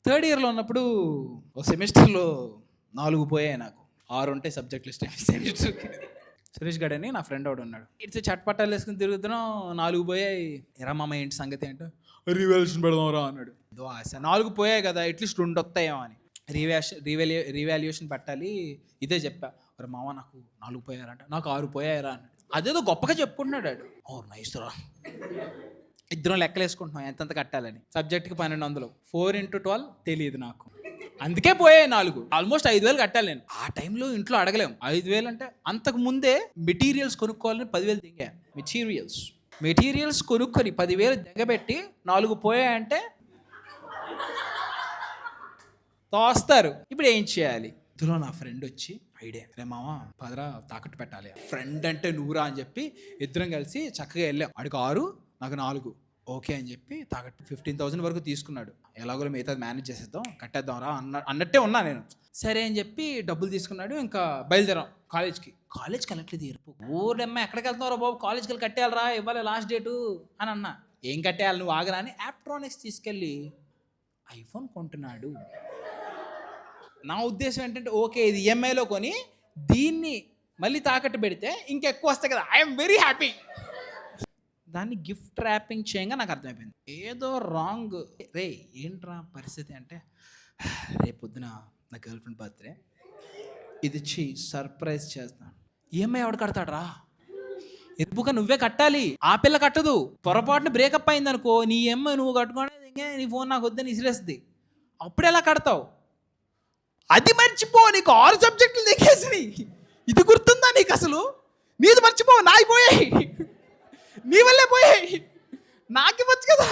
Third ఇయర్లో ఉన్నప్పుడు ఒక సెమిస్టర్లో 4 పోయాయి నాకు. 6 ఉంటాయి సబ్జెక్ట్ లిస్ట్ సెమిస్టర్కి. సురేష్ గడ్ అని నా ఫ్రెండ్ ఒకడు ఉన్నాడు. ఇట్స్ చట్పట్టాలు వేసుకుని తిరుగుతున్నాం, 4 పోయాయి. ఎరా మామ ఏంటి సంగతి ఏంటో, రివాల్యూషన్ పెడదాం రా అన్నాడు. ఆశ 4 పోయాయి కదా, అట్లీస్ట్ 2 వస్తాయేమో అని. రివాల్యుయేషన్ పెట్టాలి, ఇదే చెప్పా. మరి మామ నాకు 4 పోయారంట, నాకు 6 పోయారా అన్నాడు. అదేదో గొప్పగా చెప్పుకుంటున్నాడు వాడు. ఓ నైస్ రా. ఇద్దరం లెక్కలు వేసుకుంటున్నాం ఎంతెంత కట్టాలని. సబ్జెక్ట్కి 1200, 4 into 12 తెలియదు నాకు. అందుకే పోయాయి 4. ఆల్మోస్ట్ 5000 కట్టాలి నేను. ఆ టైంలో ఇంట్లో అడగలేము. 5000 అంటే అంతకు ముందే మెటీరియల్స్ కొనుక్కోవాలని 10,000 దిగా. మెటీరియల్స్ కొనుక్కొని 10,000 దిగబెట్టి 4 పోయాయంటే తోస్తారు. ఇప్పుడు ఏం చేయాలి? ఇందులో నా ఫ్రెండ్ వచ్చి ఐడియా, రే మామ పదరా తాకట్టు పెట్టాలి. ఫ్రెండ్ అంటే నువ్వురా అని చెప్పి ఇద్దరం కలిసి చక్కగా వెళ్ళాం. ఆడికి 6, నాకు 4. ఓకే అని చెప్పి తాకట్టు 15,000 వరకు తీసుకున్నాడు. ఎలాగో మిగతా మేనేజ్ చేసేద్దాం, కట్టేద్దాం రా అన్నట్టే ఉన్నా నేను. సరే అని చెప్పి డబ్బులు తీసుకున్నాడు. ఇంకా బయలుదేరాం కాలేజ్కి వెళ్ళట్లేదు. ఎరుపు ఊరమ్మ ఎక్కడికి వెళ్తున్నారా బాబు, కాలేజ్కి వెళ్ళి కట్టేయాలరా, ఇవ్వాలి లాస్ట్ డేటు అని అన్నా. ఏం కట్టేయాలి నువ్వు ఆగరా అని యాప్ట్రానిక్స్ తీసుకెళ్ళి ఐఫోన్ కొంటున్నాడు. నా ఉద్దేశం ఏంటంటే, ఓకే ఇది ఈఎంఐలో కొని దీన్ని మళ్ళీ తాకట్టు పెడితే ఇంకెక్కువ వస్తాయి కదా, ఐఎమ్ వెరీ హ్యాపీ. దాన్ని గిఫ్ట్ ర్యాపింగ్ చేయంగా నాకు అర్థమైపోయింది ఏదో రాంగ్. రే ఏంట్రా పరిస్థితి అంటే, రేపొద్దున నా గర్ల్ ఫ్రెండ్ బర్త్డే, ఇది ఇచ్చి సర్ప్రైజ్ చేస్తాను. ఈఎంఐ ఎవడు కడతాడు రా, ఎరుపుగా నువ్వే కట్టాలి, ఆ పిల్ల కట్టదు. పొరపాటున బ్రేకప్ అయింది అనుకో, నీ ఈఎంఐ నువ్వు కట్టుకోవడం, ఇంకా నీ ఫోన్ నాకు వద్దని ఇసిరేస్తుంది. అప్పుడు ఎలా కడతావు? అది మర్చిపో, నీకు 6 సబ్జెక్టులు దిగేసినాయి. ఇది గుర్తుందా నీకు అసలు? నీది మర్చిపో, నాయి పోయాయి, నీ వల్లే పోయాయి, నాకు ఇవ్వచ్చు కదా.